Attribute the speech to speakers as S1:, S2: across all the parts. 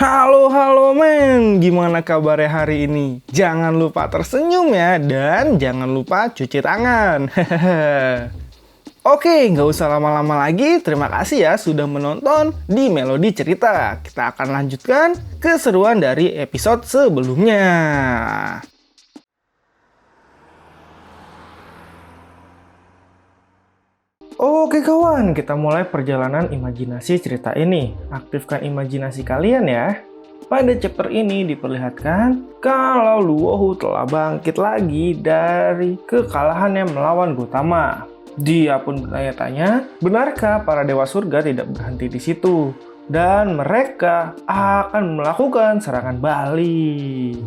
S1: Halo, halo men, gimana kabarnya hari ini? Jangan lupa tersenyum ya, dan jangan lupa cuci tangan. Oke, nggak usah lama-lama lagi. Terima kasih ya sudah menonton di Melodi Cerita. Kita akan lanjutkan keseruan dari episode sebelumnya. Oke kawan, kita mulai perjalanan imajinasi cerita ini. Aktifkan imajinasi kalian ya. Pada chapter ini diperlihatkan kalau Luohu telah bangkit lagi dari kekalahannya melawan Gotama. Dia pun bertanya-tanya, benarkah para dewa surga tidak berhenti di situ? Dan mereka akan melakukan serangan balik.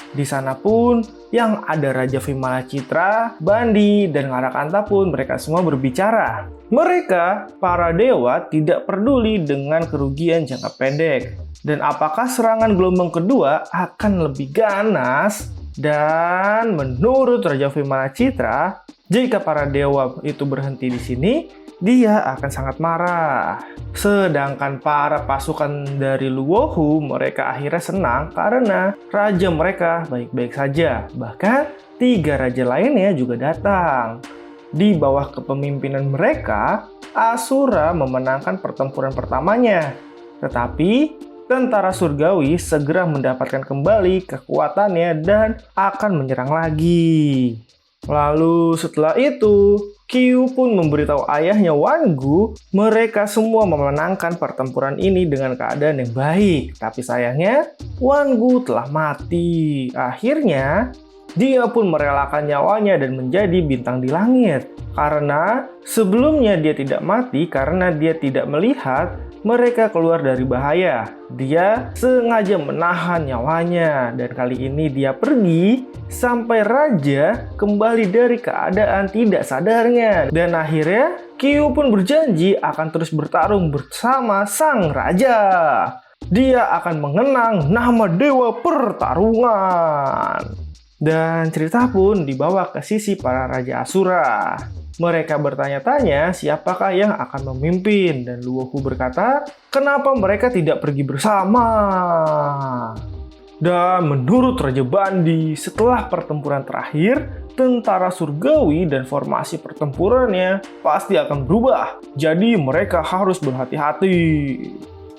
S1: Di sana pun yang ada Raja Vimala Citra, Bandi, dan Ngarakanta pun mereka semua berbicara. Mereka, para dewa, tidak peduli dengan kerugian jangka pendek. Dan apakah serangan gelombang kedua akan lebih ganas? Dan menurut Raja Vimala Citra, jika para dewa itu berhenti di sini, dia akan sangat marah. Sedangkan para pasukan dari Luohu, mereka akhirnya senang karena raja mereka baik-baik saja. Bahkan 3 raja lainnya juga datang. Di bawah kepemimpinan mereka, Asura memenangkan pertempuran pertamanya. Tetapi tentara surgawi segera mendapatkan kembali kekuatannya dan akan menyerang lagi. Lalu setelah itu, Qiu pun memberitahu ayahnya Wangu, mereka semua memenangkan pertempuran ini dengan keadaan yang baik. Tapi sayangnya, Wangu telah mati. Akhirnya, dia pun merelakan nyawanya dan menjadi bintang di langit. Karena sebelumnya dia tidak mati karena dia tidak melihat mereka keluar dari bahaya. Dia sengaja menahan nyawanya dan kali ini dia pergi sampai raja kembali dari keadaan tidak sadarnya. Dan akhirnya Qiu pun berjanji akan terus bertarung bersama sang raja. Dia akan mengenang nama dewa pertarungan. Dan cerita pun dibawa ke sisi para raja Asura. Mereka bertanya-tanya siapakah yang akan memimpin, dan Luohu berkata, kenapa mereka tidak pergi bersama? Dan menurut Raja Bandi, setelah pertempuran terakhir, tentara surgawi dan formasi pertempurannya pasti akan berubah. Jadi mereka harus berhati-hati.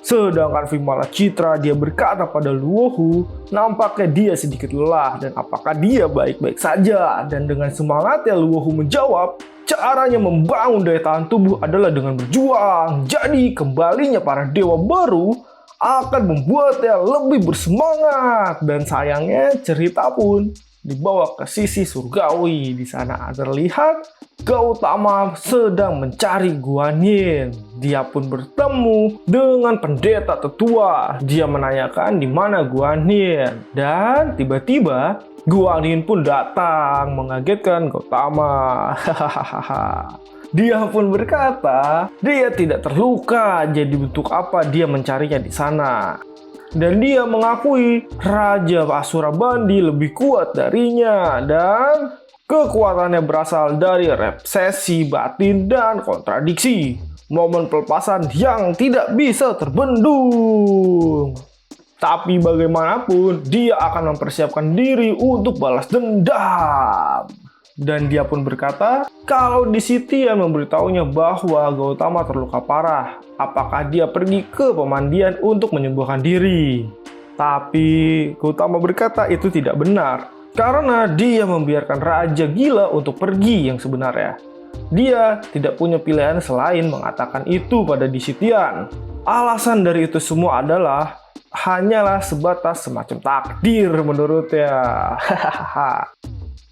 S1: Sedangkan Vimala Citra, dia berkata pada Luohu, nampaknya dia sedikit lelah dan apakah dia baik-baik saja. Dan dengan semangatnya Luohu menjawab, caranya membangun daya tahan tubuh adalah dengan berjuang. Jadi kembalinya para dewa baru akan membuatnya lebih bersemangat. Dan sayangnya cerita pun dibawa ke sisi surgawi. Di sana terlihat Gautama sedang mencari Guanyin. Dia pun bertemu dengan pendeta tetua. Dia menanyakan di mana Guanyin. Dan tiba-tiba Guanyin pun datang mengagetkan Gautama. Dia pun berkata, dia tidak terluka. Jadi untuk apa dia mencarinya di sana? Dan dia mengakui Raja Asura Bandi lebih kuat darinya dan kekuatannya berasal dari obsesi batin dan kontradiksi. Momen pelepasan yang tidak bisa terbendung. Tapi bagaimanapun, dia akan mempersiapkan diri untuk balas dendam. Dan dia pun berkata, kalau Disitian memberitahunya bahwa Gautama terluka parah, apakah dia pergi ke pemandian untuk menyembuhkan diri? Tapi Gautama berkata itu tidak benar, karena dia membiarkan Raja Gila untuk pergi yang sebenarnya. Dia tidak punya pilihan selain mengatakan itu pada Disitian. Alasan dari itu semua adalah hanyalah sebatas semacam takdir menurutnya.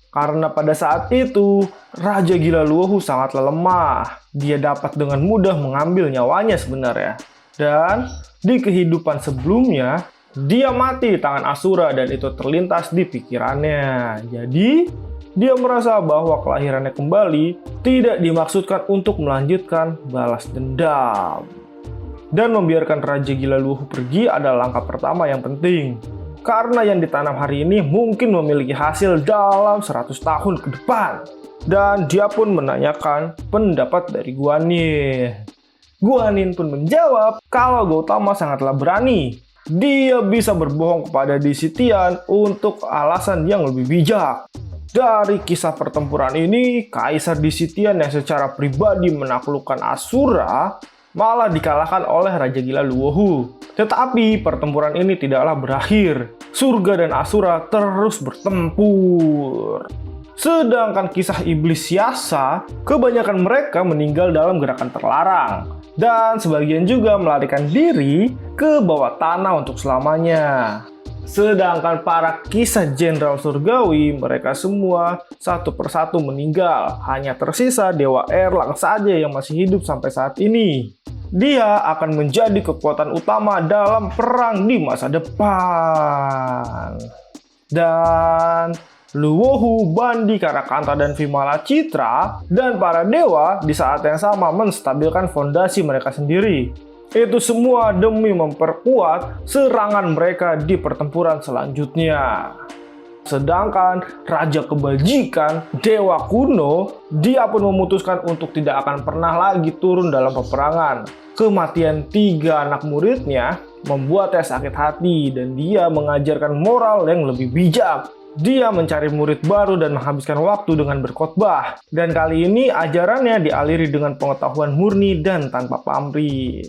S1: Karena pada saat itu, Raja Gila Luohu sangatlah lemah. Dia dapat dengan mudah mengambil nyawanya sebenarnya. Dan di kehidupan sebelumnya, dia mati di tangan Asura dan itu terlintas di pikirannya. Jadi, dia merasa bahwa kelahirannya kembali tidak dimaksudkan untuk melanjutkan balas dendam. Dan membiarkan Raja Gila Luohu pergi adalah langkah pertama yang penting. Karena yang ditanam hari ini mungkin memiliki hasil dalam 100 tahun ke depan. Dan dia pun menanyakan pendapat dari Guanyin. Guanyin pun menjawab kalau Gautama sangatlah berani. dia bisa berbohong kepada Di Sitian untuk alasan yang lebih bijak. Dari kisah pertempuran ini, Kaisar Di Sitian yang secara pribadi menaklukkan Asura malah dikalahkan oleh Raja Gila Luohu. Tetapi pertempuran ini tidaklah berakhir. Surga dan Asura terus bertempur. Sedangkan kisah Iblis Yasa, kebanyakan mereka meninggal dalam gerakan terlarang. Dan sebagian juga melarikan diri ke bawah tanah untuk selamanya. Sedangkan para kisah Jenderal Surgawi, mereka semua satu persatu meninggal. Hanya tersisa Dewa Erlang saja yang masih hidup sampai saat ini. Dia akan menjadi kekuatan utama dalam perang di masa depan. Dan Luohu, Bandi, Karakanta, dan Vimala Citra dan para dewa di saat yang sama menstabilkan fondasi mereka sendiri. Itu semua demi memperkuat serangan mereka di pertempuran selanjutnya. Sedangkan Raja Kebajikan, Dewa Kuno, dia pun memutuskan untuk tidak akan pernah lagi turun dalam peperangan. Kematian 3 anak muridnya membuatnya sakit hati dan dia mengajarkan moral yang lebih bijak. Dia mencari murid baru dan menghabiskan waktu dengan berkhotbah. Dan kali ini ajarannya dialiri dengan pengetahuan murni dan tanpa pamrih.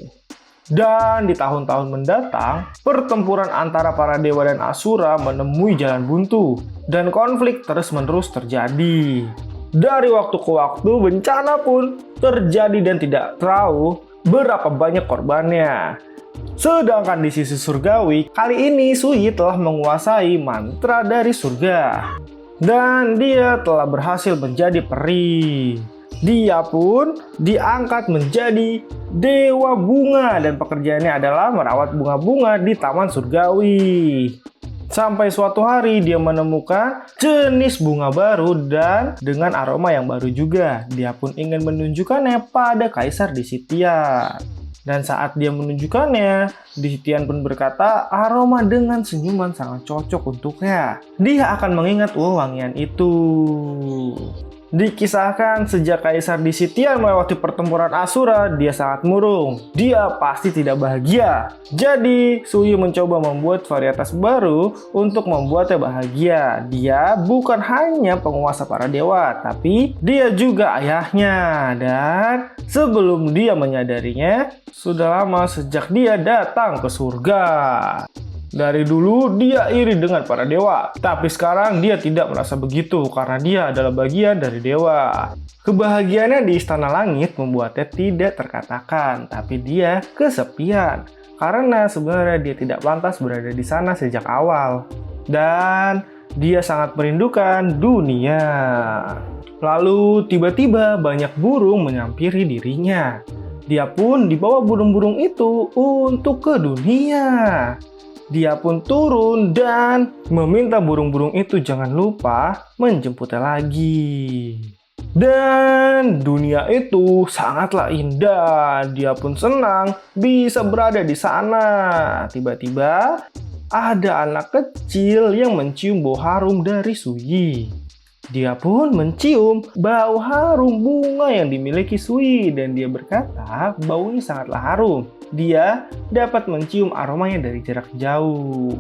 S1: Dan di tahun-tahun mendatang, pertempuran antara para dewa dan Asura menemui jalan buntu. Dan konflik terus-menerus terjadi. Dari waktu ke waktu, bencana pun terjadi dan tidak tahu berapa banyak korbannya. Sedangkan di sisi surgawi, kali ini Sui telah menguasai mantra dari surga. Dan dia telah berhasil menjadi peri. Dia pun diangkat menjadi Dewa Bunga dan pekerjaannya adalah merawat bunga-bunga di Taman Surgawi. Sampai suatu hari dia menemukan jenis bunga baru dan dengan aroma yang baru juga. Dia pun ingin menunjukkannya pada Kaisar Di Sitian. Dan saat dia menunjukkannya, Di Sitian pun berkata aroma dengan senyuman sangat cocok untuknya. Dia akan mengingat wangian itu. Dikisahkan sejak Kaisar Di Sitian melewati pertempuran Asura, dia sangat murung. Dia pasti tidak bahagia. Jadi, Sui mencoba membuat varietas baru untuk membuatnya bahagia. Dia bukan hanya penguasa para dewa, tapi dia juga ayahnya. Dan sebelum dia menyadarinya, sudah lama sejak dia datang ke surga. Dari dulu dia iri dengan para dewa, tapi sekarang dia tidak merasa begitu karena dia adalah bagian dari dewa. Kebahagiaannya di Istana Langit membuatnya tidak terkatakan, tapi dia kesepian karena sebenarnya dia tidak pantas berada di sana sejak awal. Dan dia sangat merindukan dunia. Lalu tiba-tiba banyak burung menyampiri dirinya. Dia pun dibawa burung-burung itu untuk ke dunia. Dia pun turun dan meminta burung-burung itu jangan lupa menjemputnya lagi. Dan dunia itu sangatlah indah. Dia pun senang bisa berada di sana. Tiba-tiba ada anak kecil yang mencium bau harum dari Sui. Dia pun mencium bau harum bunga yang dimiliki Sui dan dia berkata baunya sangatlah harum. Dia dapat mencium aromanya dari jarak jauh.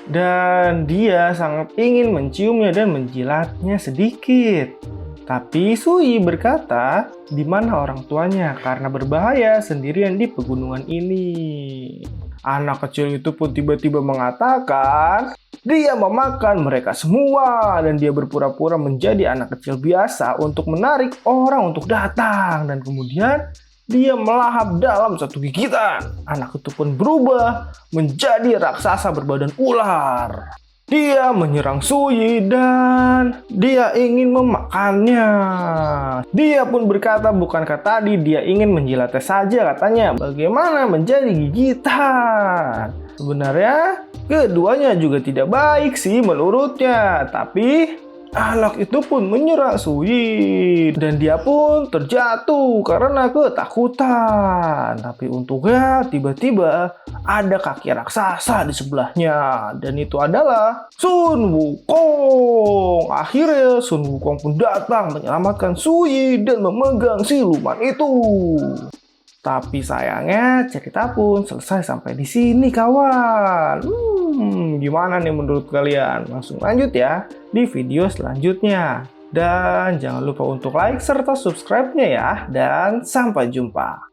S1: Dan dia sangat ingin menciumnya dan menjilatnya sedikit. Tapi Sui berkata, di mana orang tuanya karena berbahaya sendirian di pegunungan ini. Anak kecil itu pun tiba-tiba mengatakan, dia memakan mereka semua dan dia berpura-pura menjadi anak kecil biasa untuk menarik orang untuk datang. Dan kemudian dia melahap dalam satu gigitan. Anak itu pun berubah menjadi raksasa berbadan ular. Dia menyerang Sui dan dia ingin memakannya. Dia pun berkata, bukankah tadi dia ingin menjilatnya saja katanya. Bagaimana menjadi gigitan? Sebenarnya keduanya juga tidak baik sih menurutnya. Tapi anak itu pun menyerang Sui dan dia pun terjatuh karena ketakutan. Tapi untungnya tiba-tiba ada kaki raksasa di sebelahnya dan itu adalah Sun Wukong. Akhirnya Sun Wukong pun datang menyelamatkan Sui dan memegang siluman itu. Tapi sayangnya cerita pun selesai sampai di sini kawan. Gimana nih menurut kalian? Langsung lanjut ya di video selanjutnya. Dan jangan lupa untuk like serta subscribe-nya ya. Dan sampai jumpa.